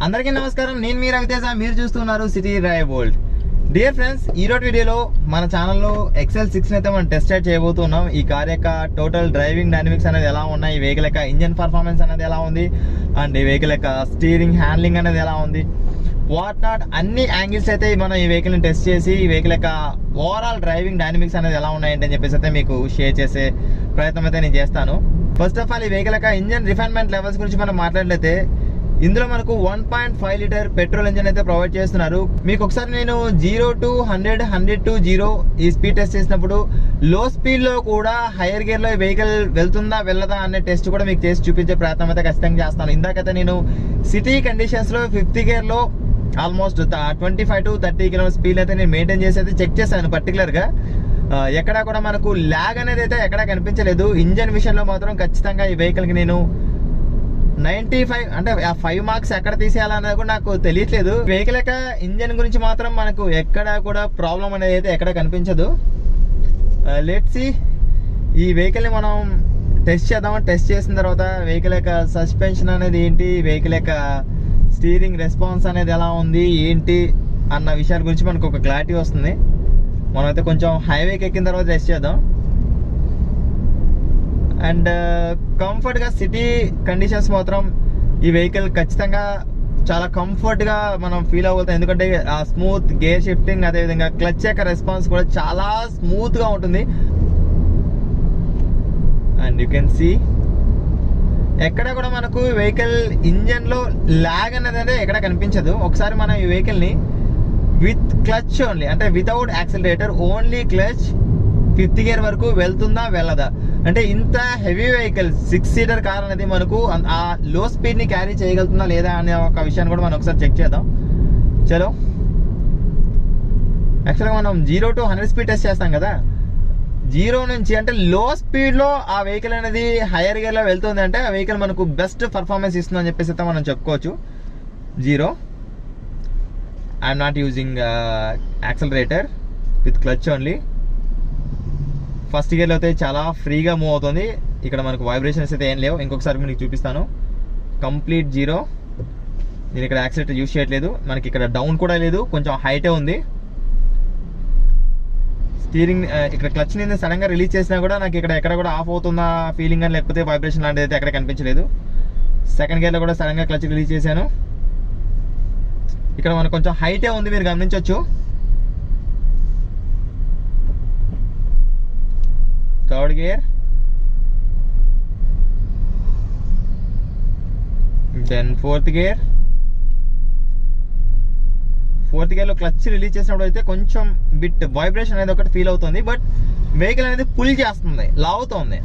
అందరికీ నమస్కారం, నేను మీ రవితేజ. మీరు చూస్తున్నారు city drive world. Dear friends, ఈరోజు వీడియోలో మన ఛానల్లో XL6 అయితే మనం టెస్ట్ రైడ్ చేయబోతున్నాం. ఈ కార్ యొక్క టోటల్ డ్రైవింగ్ డైనమిక్స్ అనేది ఎలా ఉన్నాయి, ఈ వెహికల్ యొక్క ఇంజన్ పర్ఫార్మెన్స్ అనేది ఎలా ఉంది, అండ్ ఈ వెహికల్ యొక్క స్టీరింగ్ హ్యాండ్లింగ్ అనేది ఎలా ఉంది, వాట్ నాట్ అన్ని యాంగిల్స్ అయితే మనం ఈ వెహికల్ని టెస్ట్ చేసి ఈ వెహికల్ యొక్క ఓవరాల్ డ్రైవింగ్ డైనమిక్స్ అనేది ఎలా ఉన్నాయంటే చెప్పేసి అయితే మీకు షేర్ చేసే ప్రయత్నం అయితే నేను చేస్తాను. ఫస్ట్ ఆఫ్ ఆల్, ఈ వెహికల్ యొక్క ఇంజన్ రిఫైన్మెంట్ లెవెల్స్ గురించి మనం మాట్లాడితే ఇందులో మనకు 1.5 లీటర్ పెట్రోల్ ఇంజన్ అయితే ప్రొవైడ్ చేస్తున్నారు. మీకు ఒకసారి నేను 0 to 100, 100 to 0 ఈ స్పీడ్ టెస్ట్ చేసినప్పుడు లో స్పీడ్ లో కూడా హైయర్ గేర్ లో ఈ వెహికల్ వెళ్తుందా వెళ్ళదా అనే టెస్ట్ కూడా మీకు చేసి చూపించే ప్రయత్నం అయితే ఖచ్చితంగా చేస్తాను. ఇందాకైతే నేను సిటీ కండిషన్స్ లో 5th గేర్ లో ఆల్మోస్ట్ 25 to 30 కిలోమీటర్ స్పీడ్ అయితే నేను మెయింటైన్ చేసి అయితే చెక్ చేశాను పర్టికులర్ గా. ఎక్కడా కూడా మనకు ల్యాగ్ అనేది అయితే ఎక్కడా కనిపించలేదు. ఇంజన్ విషయంలో మాత్రం ఖచ్చితంగా ఈ వెహికల్ కి నేను 95 అంటే 5 మార్క్స్ ఎక్కడ తీసేయాలన్నది కూడా నాకు తెలియట్లేదు. వెహికల్ యొక్క ఇంజన్ గురించి మాత్రం మనకు ఎక్కడ కూడా ప్రాబ్లం అనేది అయితే ఎక్కడ కనిపించదు. లెట్స్ సీ, ఈ వెహికల్ని మనం టెస్ట్ చేద్దాం. టెస్ట్ చేసిన తర్వాత వెహికల్ యొక్క సస్పెన్షన్ అనేది ఏంటి, వెహికల్ యొక్క స్టీరింగ్ రెస్పాన్స్ అనేది ఎలా ఉంది ఏంటి అన్న విషయాల గురించి మనకు ఒక క్లారిటీ వస్తుంది. మనమైతే కొంచెం హైవేకి ఎక్కిన తర్వాత టెస్ట్ చేద్దాం. అండ్ కంఫర్ట్గా సిటీ కండిషన్స్ మాత్రం ఈ వెహికల్ ఖచ్చితంగా చాలా కంఫర్ట్గా మనం ఫీల్ అవుతాం. ఎందుకంటే ఆ స్మూత్ గేర్ షిఫ్టింగ్, అదేవిధంగా క్లచ్ యొక్క రెస్పాన్స్ కూడా చాలా స్మూత్గా ఉంటుంది. అండ్ యూ కెన్ సీ ఎక్కడ కూడా మనకు వెహికల్ ఇంజన్లో ల్యాగ్ అనేది ఎక్కడ కనిపించదు. ఒకసారి మనం ఈ వెహికల్ని విత్ క్లచ్ ఓన్లీ, అంటే without accelerator, only clutch 5th gear వరకు వెళ్తుందా వెళ్ళదా, అంటే ఇంత హెవీ వెహికల్ 6 సీటర్ కార్ అనేది మనకు ఆ లో స్పీడ్ ని క్యారీ చేయగలుగుతుందా లేదా అనే ఒక విషయాన్ని కూడా మనం ఒకసారి చెక్ చేద్దాం. చలో, యాక్చువల్గా మనం 0 to 100 స్పీడ్ టెస్ట్ చేస్తాం కదా. 0 నుంచి అంటే లో స్పీడ్ లో ఆ వెహికల్ అనేది హైయర్ గేర్ లో వెళ్తుంది అంటే ఆ వెహికల్ మనకు బెస్ట్ పర్ఫార్మెన్స్ ఇస్తుంది అని చెప్పేసి అయితే మనం చెప్పుకోవచ్చు. 0, I'm not using accelerator, with clutch only. First గేర్లో అయితే చాలా ఫ్రీగా మూవ్ అవుతుంది. ఇక్కడ మనకు వైబ్రేషన్స్ అయితే ఏం లేవు. ఇంకొకసారి మీకు చూపిస్తాను. కంప్లీట్ 0. నేను ఇక్కడ యాక్సిలేటర్ యూజ్ చేయట్లేదు. మనకి ఇక్కడ డౌన్ కూడా లేదు, కొంచెం హైటే ఉంది. స్టీరింగ్ ఇక్కడ క్లచ్ నేను సడన్గా రిలీజ్ చేసినా కూడా నాకు ఇక్కడ ఎక్కడ కూడా ఆఫ్ అవుతుందా ఫీలింగ్ అని, లేకపోతే వైబ్రేషన్ లాంటిది అయితే ఎక్కడ కనిపించలేదు. సెకండ్ గేర్లో కూడా సడన్గా క్లచ్ రిలీజ్ చేశాను. ఇక్కడ మనకు కొంచెం హైటే ఉంది, మీరు గమనించవచ్చు. Third gear, then fourth gear. Fourth గేర్లో క్లచ్ రిలీజ్ చేసినప్పుడు అయితే కొంచెం బిట్ వైబ్రేషన్ అనేది ఒకటి ఫీల్ అవుతుంది, బట్ వెహికల్ అనేది పుల్ చేస్తుంది, లాగుతుంది.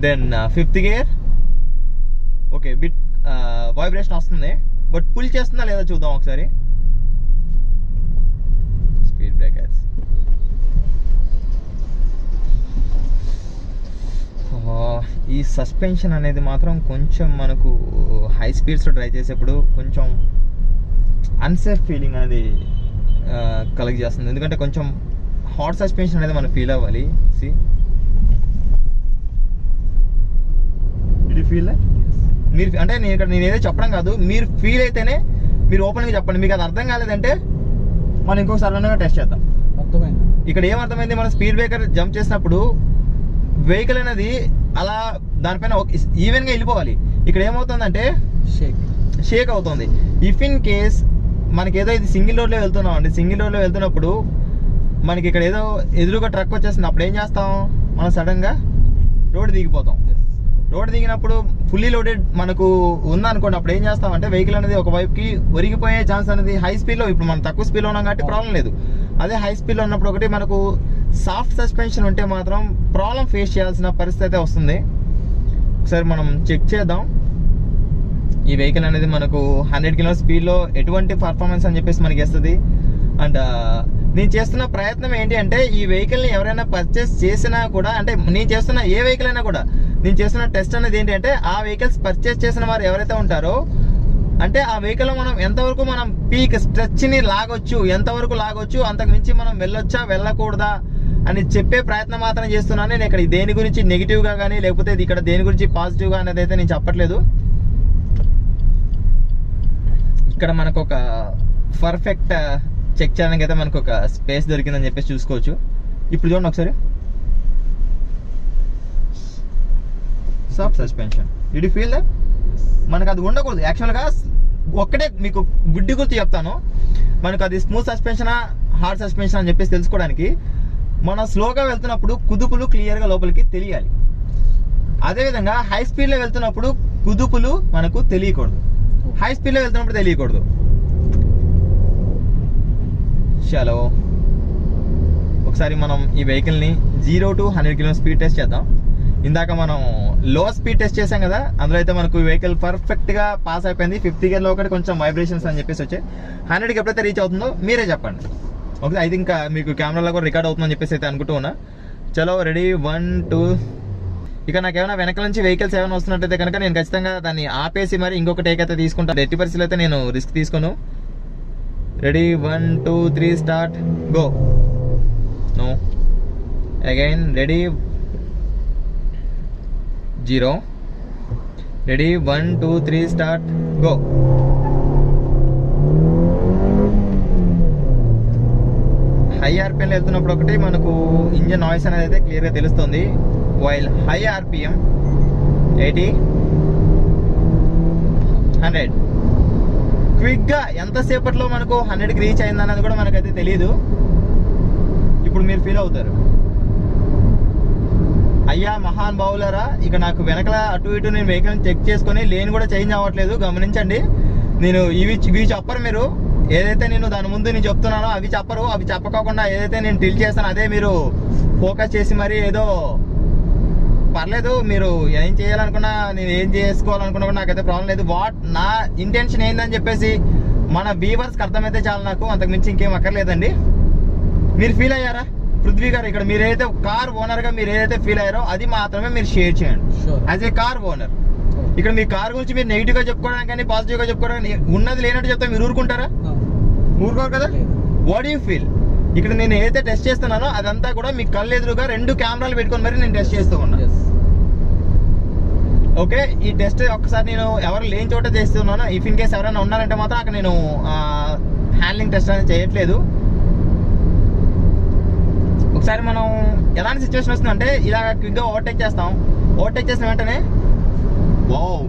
Then 5th gear, okay, bit vibration వస్తుంది, బట్ పుల్ చేస్తుందా లేదా చూద్దాం ఒకసారి. స్పీడ్ బ్రేకర్స్, ఈ సస్పెన్షన్ అనేది మాత్రం కొంచెం మనకు హై స్పీడ్స్లో డ్రైవ్ చేసేప్పుడు కొంచెం అన్సేఫ్ ఫీలింగ్ అనేది కలెక్ట్ చేస్తుంది. ఎందుకంటే కొంచెం హాట్ సస్పెన్షన్ అనేది మనం ఫీల్ అవ్వాలి. సి, ఫీల్ మీరు అంటే నేను ఏదో చెప్పడం కాదు, మీరు ఫీల్ అయితేనే మీరు ఓపెన్గా చెప్పండి. మీకు అది అర్థం కాలేదంటే మనం ఇంకొకసారి టెస్ట్ చేద్దాం. అర్థమైంది. ఇక్కడ ఏమర్థమైంది, మనం స్పీడ్ బ్రేకర్ జంప్ చేసినప్పుడు వెహికల్ అనేది అలా దానిపైన ఈవెన్గా వెళ్ళిపోవాలి. ఇక్కడ ఏమవుతుందంటే షేక్ అవుతుంది. ఇఫ్ ఇన్ కేస్ మనకి ఏదో ఇది సింగిల్ రోడ్లో వెళ్తున్నాం అండి, సింగిల్ రోడ్లో వెళ్తున్నప్పుడు మనకి ఇక్కడ ఏదో ఎదురుగా ట్రక్ వచ్చేస్తుంది, అప్పుడు ఏం చేస్తాం, మనం సడన్గా రోడ్ దిగిపోతాం. రోడ్ దిగినప్పుడు ఫుల్లీ లోడెడ్ మనకు ఉందనుకోండి, అప్పుడు ఏం చేస్తాం అంటే వెహికల్ అనేది ఒక వైపుకి ఒరిగిపోయే ఛాన్స్ అనేది హై స్పీడ్లో, ఇప్పుడు మనం తక్కువ స్పీడ్లో ఉన్నాం కాబట్టి ప్రాబ్లం లేదు. అదే హై స్పీడ్లో ఉన్నప్పుడు ఒకటి మనకు సాఫ్ట్ సస్పెన్షన్ ఉంటే మాత్రం ప్రాబ్లం ఫేస్ చేయాల్సిన పరిస్థితి అయితే వస్తుంది. ఒకసారి మనం చెక్ చేద్దాం. ఈ వెహికల్ అనేది మనకు 100 కిలోమీటర్ స్పీడ్లో ఎటువంటి పర్ఫార్మెన్స్ అని చెప్పేసి మనకి వస్తుంది. అండ్ నేను చేస్తున్న ప్రయత్నం ఏంటి అంటే ఈ వెహికల్ని ఎవరైనా పర్చేస్ చేసినా కూడా, అంటే నేను చేస్తున్న ఏ వెహికల్ అయినా కూడా నేను చేస్తున్న టెస్ట్ అనేది ఏంటి అంటే ఆ వెహికల్స్ పర్చేస్ చేసిన వారు ఎవరైతే ఉంటారో, అంటే ఆ వెహికల్లో మనం ఎంతవరకు మనం పీక్ స్ట్రెచ్ని లాగొచ్చు, ఎంతవరకు లాగొచ్చు, అంతకు మించి మనం వెళ్ళొచ్చా వెళ్ళకూడదా అని చెప్పే ప్రయత్నం మాత్రం చేస్తున్నాను. నేను ఇక్కడ దేని గురించి నెగిటివ్గా కానీ లేకపోతే ఇక్కడ దేని గురించి పాజిటివ్గా అనేది అయితే నేను చెప్పట్లేదు. ఇక్కడ మనకు ఒక పర్ఫెక్ట్ చెక్ చేయడానికి అయితే మనకు ఒక స్పేస్ దొరికిందని చెప్పేసి చూసుకోవచ్చు. ఇప్పుడు చూడండి ఒకసారి, soft suspension. Did you feel that? మనకు అది ఉండకూడదు యాక్చువల్గా. ఒక్కటే మీకు గుడ్డి గుర్తు చెప్తాను, మనకు అది స్మూత్ సస్పెన్షనా హార్డ్ సస్పెన్షన్ అని చెప్పేసి తెలుసుకోవడానికి మనం స్లోగా వెళ్తున్నప్పుడు కుదుపులు క్లియర్గా లోపలికి తెలియాలి. అదేవిధంగా హై స్పీడ్లో వెళ్తున్నప్పుడు కుదుపులు మనకు తెలియకూడదు, హై స్పీడ్లో వెళ్తున్నప్పుడు తెలియకూడదు. చలో ఒకసారి మనం ఈ వెహికల్ని 0 to 100 km స్పీడ్ టెస్ట్ చేద్దాం. ఇందాక మనం లో స్పీడ్ టెస్ట్ చేసాం కదా, అందులో అయితే మనకు వెహికల్ పర్ఫెక్ట్గా పాస్ అయిపోయింది. 5th గేర్లో ఒకటి కొంచెం వైబ్రేషన్స్ అని చెప్పేసి వచ్చాయి. 100కి ఎప్పుడైతే రీచ్ అవుతుందో మీరే చెప్పండి. ఓకే, అయితే ఇంకా మీకు కెమెరాలో కూడా రికార్డ్ అవుతుందని చెప్పేసి అయితే అనుకుంటూ ఉన్నా. చలో రెడీ 1 2. ఇక నాకు ఏమైనా వెనక నుంచి వెహికల్స్ ఏమైనా వస్తున్నట్టయితే కనుక నేను ఖచ్చితంగా దాన్ని ఆపేసి మరి ఇంకొక టేక్ అయితే తీసుకుంటాను. ఎట్టి పరిస్థితులు అయితే నేను రిస్క్ తీసుకోను. Ready 1 2 3 start go. No again. Ready 0. Ready 1 2 3 start go. High ఆర్పిఎంలో వెళ్తున్నప్పుడు ఒకటి మనకు ఇంజన్ నాయిస్ అనేది అయితే క్లియర్గా తెలుస్తుంది. వైల్ హై ఆర్పిఎం 80 100 క్విక్గా ఎంతసేపట్లో మనకు 100కి రీచ్ అయిందన్నది కూడా మనకైతే తెలియదు. ఇప్పుడు మీరు ఫీల్ అవుతారు, అయ్యా మహాన్ బావులరా, ఇక నాకు వెనకల అటు ఇటు నేను వెహికల్ చెక్ చేసుకొని లేన్ కూడా చేంజ్ అవ్వట్లేదు. గమనించండి, నేను ఇవి చెప్పరు మీరు. ఏదైతే నేను దాని ముందు నేను చెప్తున్నానో అవి చెప్పరు. అవి చెప్పకోకుండా ఏదైతే నేను టిల్ చేస్తానో అదే మీరు ఫోకస్ చేసి మరి ఏదో పర్లేదు మీరు ఏం చేయాలనుకున్నా, నేను ఏం చేసుకోవాలనుకున్నా కూడా నాకైతే ప్రాబ్లం లేదు. నా ఇంటెన్షన్ ఏందని చెప్పేసి మన వ్యూవర్స్కి అర్థమైతే చాలు, నాకు అంతకుమించి ఇంకేం అక్కర్లేదండి. మీరు ఫీల్ అయ్యారా పృథ్వీ గారు? ఇక్కడ మీరు ఏదైతే కార్ ఓనర్గా మీరు ఏదైతే ఫీల్ అయ్యారో అది మాత్రమే మీరు షేర్ చేయండి యాజ్ ఏ కార్ ఓనర్. ఇక్కడ మీ కార్ గురించి మీరు నెగిటివ్గా చెప్పుకోవడానికి కానీ పాజిటివ్గా చెప్పుకోవడానికి ఉన్నది లేనట్టు చెప్తే మీరు ఊరుకుంటారా? ఊరుకోరు కదా. What you feel? ఇక్కడ నేను ఏదైతే టెస్ట్ చేస్తున్నానో అదంతా కూడా మీ కళ్ళు ఎదురుగా 2 కెమెరాలు పెట్టుకొని మరి నేను టెస్ట్ చేస్తూ ఉన్నా. ఓకే, ఈ టెస్ట్ ఒక్కసారి నేను ఎవరు లేని చోట చేస్తున్నాను. ఇఫ్ ఇన్ కేస్ ఎవరైనా ఉన్నారంటే మాత్రం అక్కడ నేను హ్యాండ్లింగ్ టెస్ట్ అనేది చేయట్లేదు. ఒకసారి మనం ఎలాంటి సిచ్యువేషన్ వస్తుందంటే ఇలా క్విక్గా ఓవర్టేక్ చేస్తాం. ఓవర్టేక్ చేసిన వెంటనే wow,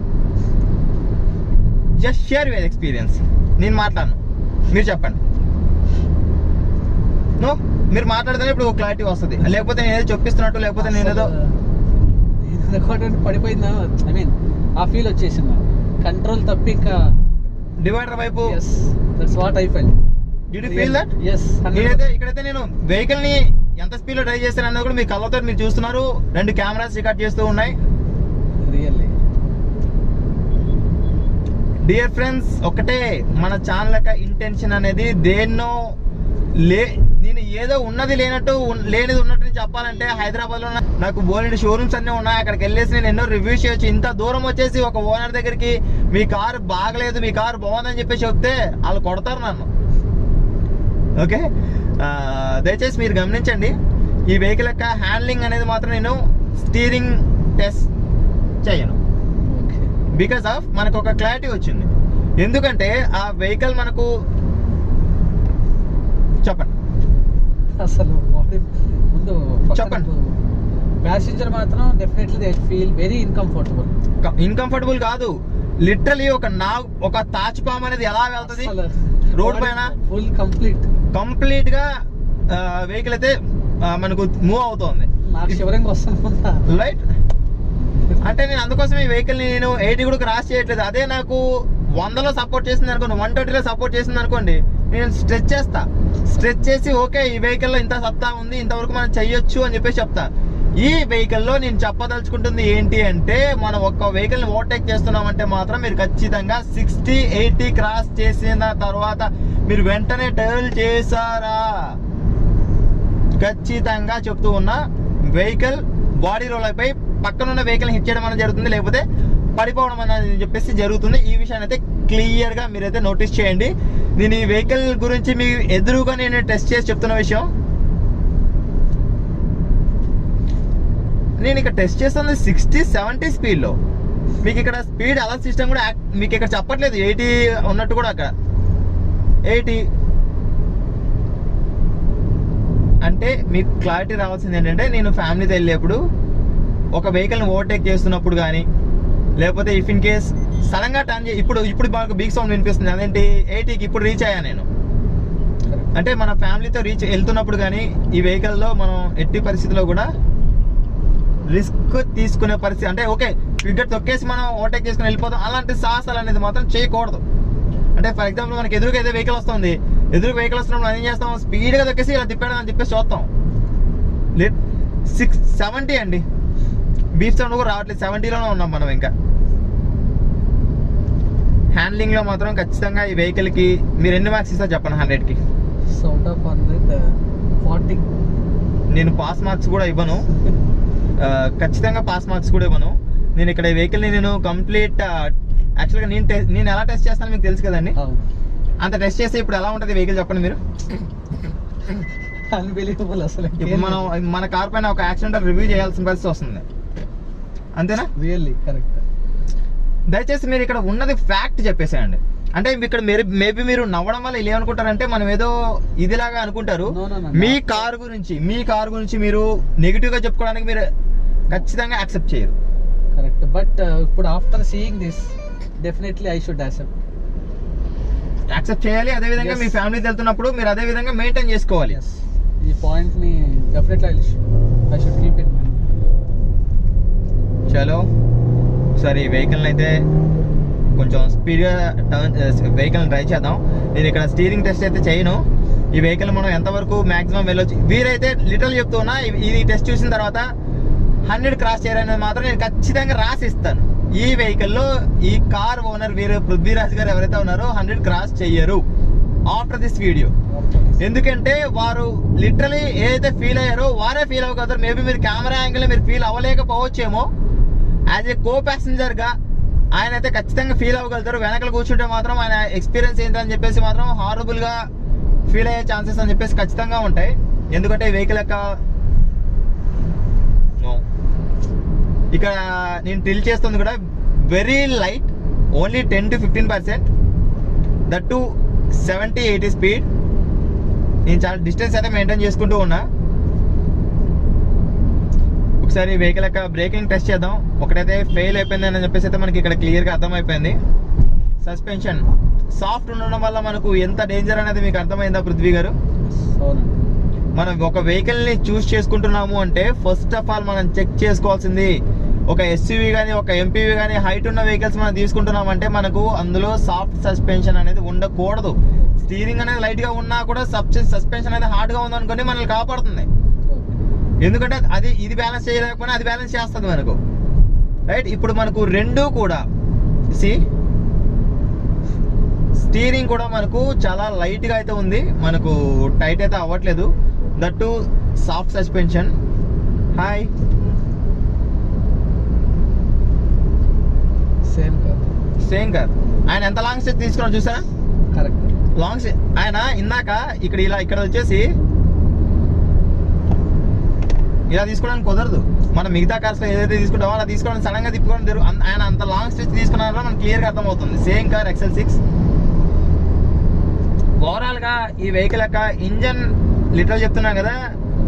just share your experience. నేను మాట్లాడను, మీరు చెప్పండి. నో, మీరు మాట్లాడితేనే ఇప్పుడు క్లారిటీ వస్తుంది. లేకపోతే నేను ఏదో చెప్పిస్తున్నట్టు, లేకపోతే నేను ఏదో పడిపోయిందా, ఐ మీన్ ఆ ఫీల్ వచ్చేసింది. కంట్రోల్ తప్పి ఇంకా డివైడర్ వైపు. That's what I felt. Did you feel that? yes. ఇక్కడైతే నేను వెహికల్ ని ఎంత స్పీడ్ లో డ్రైవ్ చేస్తాను అన్నది కూడా మీ కళ్ళతో మీరు చూస్తున్నారు. 2 కెమెరాస్ రికార్డ్ చేస్తూ ఉన్నాయి. రియల్లీ డియర్ ఫ్రెండ్స్, ఒకటే మన ఛానల్ యొక్క ఇంటెన్షన్ అనేది దేన్నో నేను ఏదో ఉన్నది లేనట్టు లేనిది ఉన్నట్టు నేను చెప్పాలంటే హైదరాబాద్ లో నాకు బోలెడు షోరూమ్స్ అన్నీ ఉన్నాయి. అక్కడికి వెళ్ళేసి నేను ఎన్నో రివ్యూస్ చేయొచ్చు. ఇంత దూరం వచ్చేసి ఒక ఓనర్ దగ్గరికి మీ కారు బాగలేదు, మీ కారు బాగుందని చెప్పేసి చెప్తే వాళ్ళు కొడతారు నన్ను. ఓకే, దయచేసి మీరు గమనించండి, ఈ వెహికల్ యొక్క హ్యాండ్లింగ్ అనేది మాత్రం నేను స్టీరింగ్ టెస్ట్ చేయను. బికాస్ ఆఫ్ మనకు ఒక క్లారిటీ వచ్చింది. ఎందుకంటే ఆ వెహికల్ మనకు చెప్పండి అసలు ముందు చెప్పండి. ప్యాసింజర్ మాత్రం డెఫినెట్లీ దే ఫీల్ వెరీ ఇన్కంఫర్టబుల్ కాదు, లిటరలీ ఒక తాచుపాము అనేది ఎలా వెళ్తుంది రోడ్ పైన ఫుల్ కంప్లీట్ గా వెహికల్ అయితే మనకు మూవ్ అవుతుంది. రైట్, అంటే నేను అందుకోసం ఈ వెహికల్ ని నేను 80 కూడా క్రాస్ చేయట్లేదు. అదే నాకు 100లో సపోర్ట్ చేసింది అనుకోండి, 120లో సపోర్ట్ చేసింది అనుకోండి, నేను స్ట్రెచ్ చేసి ఓకే ఈ వెహికల్లో ఇంత సత్తా ఉంది, ఇంతవరకు మనం చెయ్యొచ్చు అని చెప్పేసి చెప్తా. ఈ వెహికల్లో నేను చెప్పదలుచుకుంటుంది ఏంటి అంటే, మనం ఒక్క వెహికల్ని ఓవర్టేక్ చేస్తున్నామంటే మాత్రం మీరు ఖచ్చితంగా 60-80 క్రాస్ చేసిన తర్వాత మీరు వెంటనే టర్న్ చేశారా, ఖచ్చితంగా చెప్తూ ఉన్నా వెహికల్ బాడీ రోల్ అయిపోయి పక్కనున్న వెహికల్ హిట్ చేయడం అనేది జరుగుతుంది, లేకపోతే పడిపోవడం అనేది చెప్పేసి జరుగుతుంది. ఈ విషయాన్ని అయితే క్లియర్గా మీరైతే నోటీస్ చేయండి. నేను ఈ వెహికల్ గురించి మీ ఎదురుగా నేను టెస్ట్ చేసి చెప్తున్న విషయం. నేను ఇక టెస్ట్ చేస్తుంది 60-70 స్పీడ్లో. మీకు ఇక్కడ స్పీడ్ అలర్ట్ సిస్టమ్ కూడా మీకు ఇక్కడ చెప్పట్లేదు 80 ఉన్నట్టు కూడా అక్కడ 80 అంటే మీకు క్లారిటీ రావాల్సింది ఏంటంటే నేను ఫ్యామిలీతో వెళ్ళేప్పుడు ఒక వెహికల్ని ఓవర్టేక్ చేస్తున్నప్పుడు కానీ లేకపోతే ఇఫ్ ఇన్ కేస్ సడన్గా టర్న్ ఇప్పుడు బాగా బిగ్ సౌండ్ వినిపిస్తుంది అదేంటి 80కి ఇప్పుడు రీచ్ అయ్యా నేను అంటే మన ఫ్యామిలీతో వెళ్తున్నప్పుడు కానీ ఈ వెహికల్లో మనం ఎట్టి పరిస్థితిలో కూడా రిస్క్ తీసుకునే పరిస్థితి అంటే ఓకే క్విక్గా తొక్కేసి మనం ఓవర్టేక్ చేసుకుని వెళ్ళిపోతాం అలాంటి సాహసాలు అనేది మాత్రం చేయకూడదు అంటే ఫర్ ఎగ్జాంపుల్ మనకి ఎదురుగా ఏదో వెహికల్ వస్తుంది ఎదురు వెహికల్ వస్తున్నప్పుడు మనం ఏం చేస్తాం స్పీడ్గా తొక్కేసి ఇలా తిప్పాడు అని చెప్పేసి చూస్తాం 70 అండి బీఫ్ సౌండ్ కూడా రావట్లేదు 70లోనే ఉన్నాం మనం ఇంకా హ్యాండ్లింగ్లో మాత్రం ఖచ్చితంగా ఈ వెహికల్కి మీరు ఎన్ని మార్క్స్ ఇస్తారు చెప్పండి 100కి అవుట్ ఆఫ్ 100 40 నేను పాస్ మార్క్స్ కూడా ఇవ్వను ఖచ్చితంగా పాస్ మార్క్స్ కూడా ఇవ్వను నేను ఇక్కడ ఈ వెహికల్ని నేను కంప్లీట్ యాక్చువల్గా నేను ఎలా టెస్ట్ చేస్తాను మీకు తెలుసు కదండి అంత టెస్ట్ చేస్తే ఇప్పుడు ఎలా ఉంటుంది వెహికల్ చెప్పండి మీరు అన్బిలీవబుల్ అసలు ఇప్పుడు మనం మన కార్ పైన ఒక యాక్సిడెంట్ రివ్యూ చేయాల్సిన పరిస్థితి వస్తుంది అంతేనా రియల్లీ కరెక్ట్ దయచేసి మీరు ఇక్కడ ఉన్నది ఫ్యాక్ట్ చెప్పేసేయండి అంటే ఇక్కడ మేబీ మీరు నవ్వడం వల్ల ఇలా ఏమనుకుంటారంటే మనం ఏదో ఇదిలాగా అనుకుంటారు మీ కారు గురించి మీరు నెగిటివ్ గా చెప్పుకోవడానికి మీరు ఖచ్చితంగా యాక్సెప్ట్ చేయరు కరెక్ట్ బట్ ఇప్పుడు after seeing this definitely I should accept చేయాలి అదే విధంగా మీ ఫ్యామిలీతో వెళ్తున్నప్పుడు మీరు అదే విధంగా మెయింటైన్ చేసుకోవాలి ఈ పాయింట్ ని definitely I should keep it mind చలో సరే ఈ వెహికల్ అయితే కొంచెం స్పీడ్గా వెహికల్ డ్రైవ్ చేద్దాం నేను ఇక్కడ స్టీరింగ్ టెస్ట్ అయితే చేయను ఈ వెహికల్ మనం ఎంతవరకు మాక్సిమం వెళ్ళొచ్చు వీరైతే లిటరల్ చెప్తున్నా ఇది టెస్ట్ చూసిన తర్వాత 100 క్రాస్ చేయాలనేది మాత్రం నేను ఖచ్చితంగా రాసిస్తాను ఈ వెహికల్లో ఈ కార్ ఓనర్ పృథ్వీరాజ్ గారు ఎవరైతే ఉన్నారో 100 క్రాస్ చెయ్యరు ఆఫ్టర్ దిస్ వీడియో ఎందుకంటే వారు లిటరలీ ఏదైతే ఫీల్ అయ్యారో వారే ఫీల్ అవ్వగలుగుతారు మేబీ మీరు కెమెరా యాంగిల్ మీరు ఫీల్ అవ్వలేకపోవచ్చేమో యాజ్ ఏ కో ప్యాసింజర్ గా ఆయన అయితే ఖచ్చితంగా ఫీల్ అవ్వగలుగుతారు వెనకలు కూర్చుంటే మాత్రం ఆయన ఎక్స్పీరియన్స్ ఏంటని చెప్పేసి మాత్రం హారబుల్ గా ఫీల్ అయ్యే ఛాన్సెస్ అని చెప్పేసి ఖచ్చితంగా ఉంటాయి ఎందుకంటే వెహికల్ యొక్క ఇక్కడ నేను డ్రిల్ చేస్తుంది కూడా very light only 10 to 15% that to 70-80 speed నేను చాలా డిస్టెన్స్ అయితే మెయింటైన్ చేసుకుంటూ ఉన్నా ఒకసారి వెహికల్ యొక్క బ్రేకింగ్ టెస్ట్ చేద్దాం ఒకటైతే ఫెయిల్ అయిపోయింది అని చెప్పేసి అయితే మనకి ఇక్కడ క్లియర్గా అర్థమైపోయింది సస్పెన్షన్ సాఫ్ట్ ఉండడం వల్ల మనకు ఎంత డేంజర్ అనేది మీకు అర్థమైందా పృథ్వీ గారు మనం ఒక వెహికల్ని చూస్ చేసుకుంటున్నాము అంటే ఫస్ట్ ఆఫ్ ఆల్ మనం చెక్ చేసుకోవాల్సింది ఒక ఎస్యూవీ కానీ ఒక ఎంపీవీ కానీ హైట్ ఉన్న వెహికల్స్ మనం తీసుకుంటున్నామంటే మనకు అందులో సాఫ్ట్ సస్పెన్షన్ అనేది ఉండకూడదు స్టీరింగ్ అనేది లైట్గా ఉన్నా కూడా సస్పెన్షన్ అనేది హార్డ్గా ఉందనుకోండి మనల్ని కాపాడుతుంది ఎందుకంటే ఇది బ్యాలెన్స్ చేయలేకపోయినా అది బ్యాలెన్స్ చేస్తుంది మనకు రైట్ ఇప్పుడు మనకు రెండు కూడా స్టీరింగ్ కూడా మనకు చాలా లైట్గా అయితే ఉంది మనకు టైట్ అయితే అవ్వట్లేదు that to soft suspension hi same car ఆయన ఎంత లాంగ్ స్టెచ్ తీసుకున్నాడు చూసారా కరెక్ట్ లాంగ్ ఆయన ఇందాక ఇక్కడ వచ్చేసి ఇలా తీసుకోవడానికి కుదరదు మనం మిగతా కార్స్ లో ఏదైతే తీసుకుంటామో అలా తీసుకోవడానికి సడన్ గా తిప్పుకోవడం ఆయన అంత లాంగ్ స్టెచ్ తీసుకున్నారో మనకు క్లియర్ గా అర్థమవుతుంది సేమ్ కార్ XL6 ఓవరాల్ గా ఈ వెహికల్ యొక్క ఇంజన్ లిటరల్ చెప్తున్నాం కదా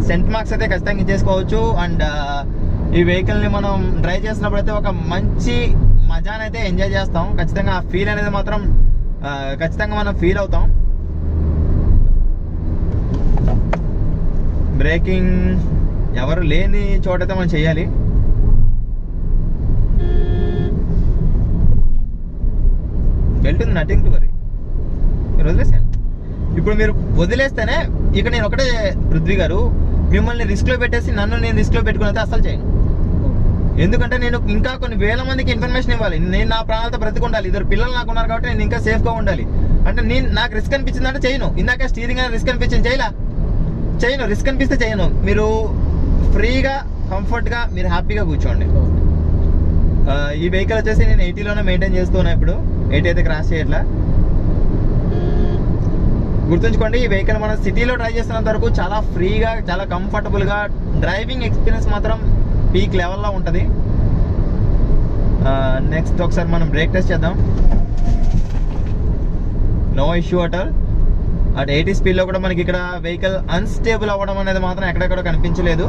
సెంట్ మార్క్స్ అయితే ఖచ్చితంగా ఇచ్చేసుకోవచ్చు అండ్ ఈ వెహికల్ ని మనం డ్రైవ్ చేసినప్పుడు అయితే ఒక మంచి మజానైతే ఎంజాయ్ చేస్తాం ఖచ్చితంగా ఆ ఫీల్ అనేది మాత్రం ఖచ్చితంగా మనం ఫీల్ అవుతాం బ్రేకింగ్ ఎవరు లేని చోటైతే మనం చేయాలి బెల్ట్ ఉంది నథింగ్ టు వరీ మీరు వదిలేసాను ఇప్పుడు మీరు వదిలేస్తేనే ఇక నేను ఒకటే పృథ్వీ గారు మిమ్మల్ని రిస్క్లో పెట్టేసి నన్ను నేను రిస్క్లో పెట్టుకుని అయితే అసలు చేయను ఎందుకంటే నేను ఇంకా కొన్ని వేల మందికి ఇన్ఫర్మేషన్ ఇవ్వాలి నేను నా ప్రాణాలతో బ్రతికుండాలి ఇద్దరు పిల్లలు నాకు ఉన్నారు కాబట్టి నేను ఇంకా సేఫ్గా ఉండాలి అంటే నాకు రిస్క్ అనిపించింది అంటే చేయను ఇందాక స్టీరింగ్ అనేది రిస్క్ అనిపించింది చేయను రిస్క్ అనిపిస్తే చేయను మీరు ఫ్రీగా కంఫర్ట్గా మీరు హ్యాపీగా కూర్చోండి ఈ వెహికల్ వచ్చేసి నేను 80లోనే మెయింటైన్ చేస్తున్నా ఇప్పుడు 80 అయితే క్రాస్ చేయట్లా గుర్తుంచుకోండి ఈ వెహికల్ మనం సిటీలో డ్రైవ్ చేస్తున్నంత వరకు చాలా ఫ్రీగా చాలా కంఫర్టబుల్గా డ్రైవింగ్ ఎక్స్పీరియన్స్ మాత్రం పీక్ లెవెల్లో ఉంటుంది నెక్స్ట్ ఒకసారి మనం బ్రేక్ టెస్ట్ చేద్దాం. No issue at all. అట్ 80 స్పీడ్లో కూడా మనకి ఇక్కడ వెహికల్ అన్స్టేబుల్ అవ్వడం అనేది మాత్రం ఎక్కడెక్కడ కనిపించలేదు.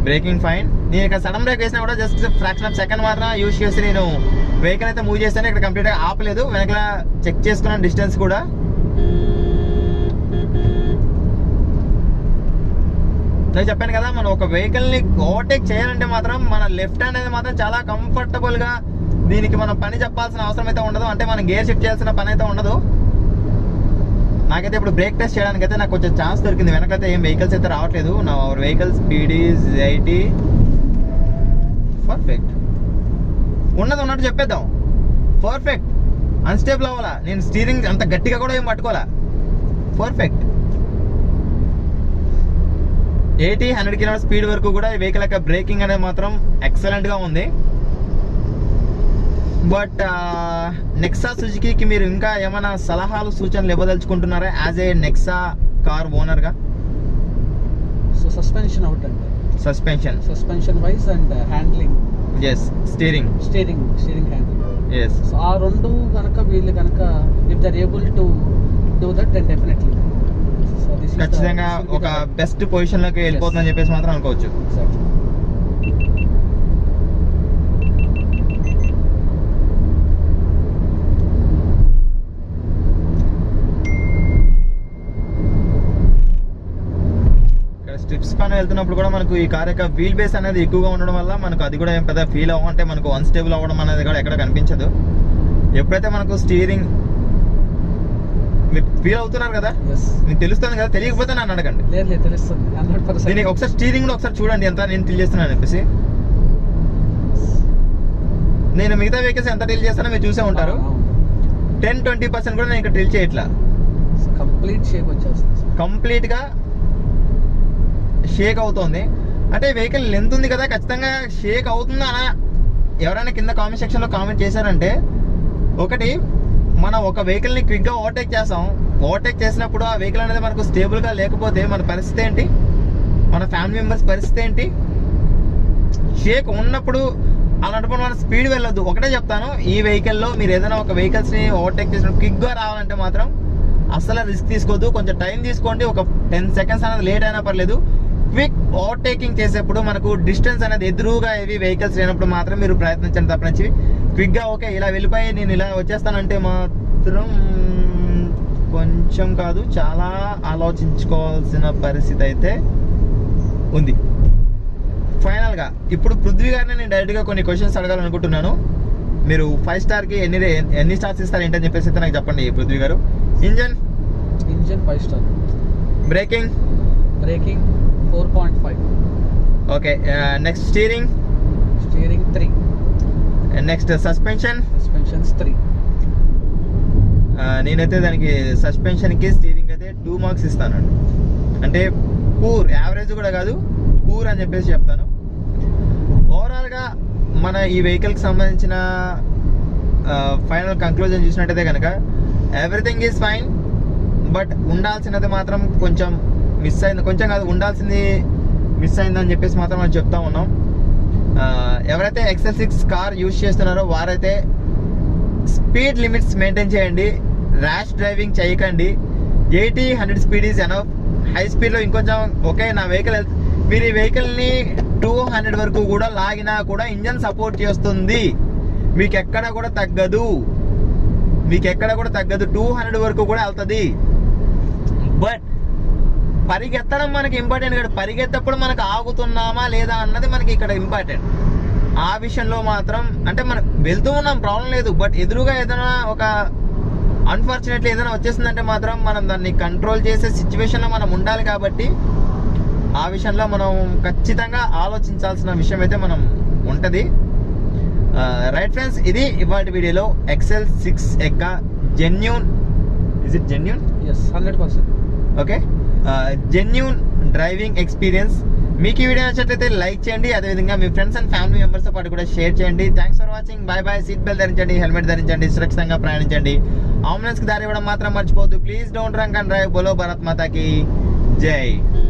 Breaking fine. నేను ఇక్కడ సడన్ బ్రేక్ వేసినా కూడా జస్ట్ ఫ్రాక్షన్ ఆఫ్ సెకండ్ మాత్రం యూజ్ చేసి నేను వెహికల్ అయితే మూవ్ చేస్తాను. ఇక్కడ కంప్లీట్గా ఆపలేదు, వెనకాల చెక్ చేసుకున్నాను డిస్టెన్స్ కూడా. నేను చెప్పాను కదా, మనం ఒక వెహికల్ని ఓవర్టేక్ చేయాలంటే మాత్రం మన లెఫ్ట్ హ్యాండ్ అనేది మాత్రం చాలా కంఫర్టబుల్గా, దీనికి మనం పని చెప్పాల్సిన అవసరం అయితే ఉండదు. అంటే మనం గేర్ షిఫ్ట్ చేయాల్సిన పని అయితే ఉండదు. నాకైతే ఇప్పుడు బ్రేక్ టెస్ట్ చేయడానికి అయితే నాకు కొంచెం ఛాన్స్ దొరికింది. వెనకైతే ఏం వెహికల్స్ అయితే రావట్లేదు. నా వెహికల్ స్పీడ్ ఈజ్ 80. పర్ఫెక్ట్. ఉన్నది ఉన్నట్టు చెప్పేద్దాం. పర్ఫెక్ట్. అన్స్టేబుల్ అవ్వాలా, నేను స్టీరింగ్ అంత గట్టిగా కూడా ఏం పట్టుకోవాలా. పర్ఫెక్ట్. 80-100 km స్పీడ్ వరకు కూడా ఈ వెహికల్ యొక్క బ్రేకింగ్ అనేది మాత్రం ఎక్సలెంట్గా ఉంది. బట్ నెక్సా సుజుకీకి మీరు ఇంకా ఏమైనా సలహాలు సూచనలు ఇవ్వదలుచుకుంటున్నారా యాజ్ ఏ నెక్సా కార్ ఓనర్గా? సో సస్పెన్షన్ అవుట్ అండి. Suspension wise and handling. Yes. Steering handling. Yes. So ఆ రెండు కనుక వీళ్ళు కనుక if they're able to do that then definitely ఖచ్చితంగా ఒక బెస్ట్ పొజిషన్లోకి వెళ్ళిపోతుందని చెప్పేసి మాత్రం అనుకోవచ్చు. స్ట్రిప్స్ పైన వెళ్తున్నప్పుడు కూడా మనకు ఈ కార్ యొక్క వీల్ బేస్ అనేది ఎక్కువగా ఉండడం వల్ల మనకు అది కూడా ఏం పెద్ద ఫీల్ అవ్వం. అంటే మనకు అన్స్టేబుల్ అవ్వడం అనేది కూడా ఎక్కడ కనిపించదు. ఎప్పుడైతే మనకు స్టీరింగ్ మీరు ఫీల్ అవుతున్నారు కదా, మీకు తెలుస్తుంది కదా, తెలియకపోతే నన్ను అడగండి. తెలుస్తుంది 100%. దీనికి ఒకసారి స్టీరింగ్ కూడా ఒకసారి చూడండి ఎంత నేను టిల్ చేస్తున్నాను చెప్పేసి. నేను మిగతా వెహికల్స్ ఎంత టిల్ చేస్తానో మీరు చూసే ఉంటారు. 10-20% కూడా నేను ఇక్కడ టిల్ చేయట్లా. కంప్లీట్గా షేక్ అవుతుంది. అంటే వెహికల్ లెంత్ ఉంది కదా, ఖచ్చితంగా షేక్ అవుతుందా అని ఎవరైనా కింద కామెంట్ సెక్షన్లో కామెంట్ చేశారంటే, ఒకటి మనం ఒక వెహికల్ని క్విక్గా ఓవర్టేక్ చేస్తాం. ఓవర్టేక్ చేసినప్పుడు ఆ వెహికల్ అనేది మనకు స్టేబుల్గా లేకపోతే మన పరిస్థితి ఏంటి, మన ఫ్యామిలీ మెంబర్స్ పరిస్థితి ఏంటి? షేక్ ఉన్నప్పుడు అలాంటప్పుడు మన స్పీడ్ వెళ్ళొద్దు. ఒకటే చెప్తాను, ఈ వెహికల్లో మీరు ఏదైనా ఒక వెహికల్స్ని ఓవర్టేక్ చేసినప్పుడు క్విక్గా రావాలంటే మాత్రం అస్సలు రిస్క్ తీసుకోవద్దు. కొంచెం టైం తీసుకోండి. ఒక 10 seconds అనేది లేట్ అయినా పర్లేదు. క్విక్ ఓవర్టేకింగ్ చేసేప్పుడు మనకు డిస్టెన్స్ అనేది ఎదురుగా ఏవి వెహికల్స్ లేనప్పుడు మాత్రం మీరు ప్రయత్నించండి. తప్పనించి క్విక్గా ఓకే ఇలా వెళ్ళిపోయి నేను ఇలా వచ్చేస్తానంటే మాత్రం కొంచెం కాదు, చాలా ఆలోచించుకోవాల్సిన పరిస్థితి అయితే ఉంది. ఫైనల్గా ఇప్పుడు పృథ్వీ గారిని నేను డైరెక్ట్గా కొన్ని క్వశ్చన్స్ అడగాలనుకుంటున్నాను. మీరు 5 స్టార్కి ఎన్ని స్టార్స్ ఇస్తారు ఏంటని చెప్పేసి అయితే నాకు చెప్పండి పృథ్వీ గారు. Engine 5 star. Breaking 4.5. Okay. Next steering 3. Next suspension 3. నేనైతే దానికి సస్పెన్షన్కి స్టీరింగ్ అయితే 2 మార్క్స్ ఇస్తానండి. అంటే పూర్, యావరేజ్ కూడా కాదు, పూర్ అని చెప్పేసి చెప్తాను. ఓవరాల్గా మన ఈ వెహికల్కి సంబంధించిన ఫైనల్ కంక్లూజన్ చూసినట్టయితే కనుక ఎవ్రీథింగ్ ఈజ్ ఫైన్. బట్ ఉండాల్సినది మాత్రం కొంచెం మిస్ అయింది. కొంచెం కాదు, ఉండాల్సింది మిస్ అయిందని చెప్పేసి మాత్రం మనం చెప్తా ఉన్నాం. ఎవరైతే XL6 కార్ యూజ్ చేస్తున్నారో వారైతే స్పీడ్ లిమిట్స్ మెయింటైన్ చేయండి. ర్యాష్ డ్రైవింగ్ చేయకండి. 80-100 స్పీడ్ ఈజ్ ఎనఫ్. హై స్పీడ్లో ఇంకొంచెం ఓకే. నా వెహికల్ మీరు ఈ వెహికల్ని 200 వరకు కూడా లాగినా కూడా ఇంజన్ సపోర్ట్ చేస్తుంది. మీకు ఎక్కడ కూడా తగ్గదు. 200 వరకు కూడా వెళ్తుంది. బట్ పరిగెత్తడం మనకి ఇంపార్టెంట్ కాదు. పరిగెత్తప్పుడు మనకు ఆగుతున్నామా లేదా అన్నది మనకి ఇక్కడ ఇంపార్టెంట్. ఆ విషయంలో మాత్రం అంటే మనం వెళ్తూ ఉన్నాం, ప్రాబ్లం లేదు. బట్ ఎదురుగా ఏదైనా ఒక అన్ఫార్చునేట్లీ ఏదైనా వచ్చేసిందంటే మాత్రం మనం దాన్ని కంట్రోల్ చేసే సిచ్యువేషన్లో మనం ఉండాలి. కాబట్టి ఆ విషయంలో మనం ఖచ్చితంగా ఆలోచించాల్సిన విషయం అయితే మనం ఉంటుంది. రైట్ ఫ్రెండ్స్, ఇది ఇవాటి వీడియోలో XL6 యొక్క genuine, is it genuine? yes 100%. Okay, genuine driving experience. మీకు ఈ వీడియో నచ్చినట్లయితే లైక్ చేయండి. అదేవిధంగా మీ ఫ్రెండ్స్ అండ్ ఫ్యామిలీ మెంబర్స్తో పాటు కూడా షేర్ చేయండి. Thanks for watching. Bye bye. Seat belt ధరించండి, హెల్మెట్ ధరించండి, సురక్షితంగా ప్రయాణించండి. అంబులెన్స్కి దారి ఇవ్వడం మాత్రం మర్చిపోవద్దు. Please don't drunk and drive. బోలో భారత్ మాతాకి జై.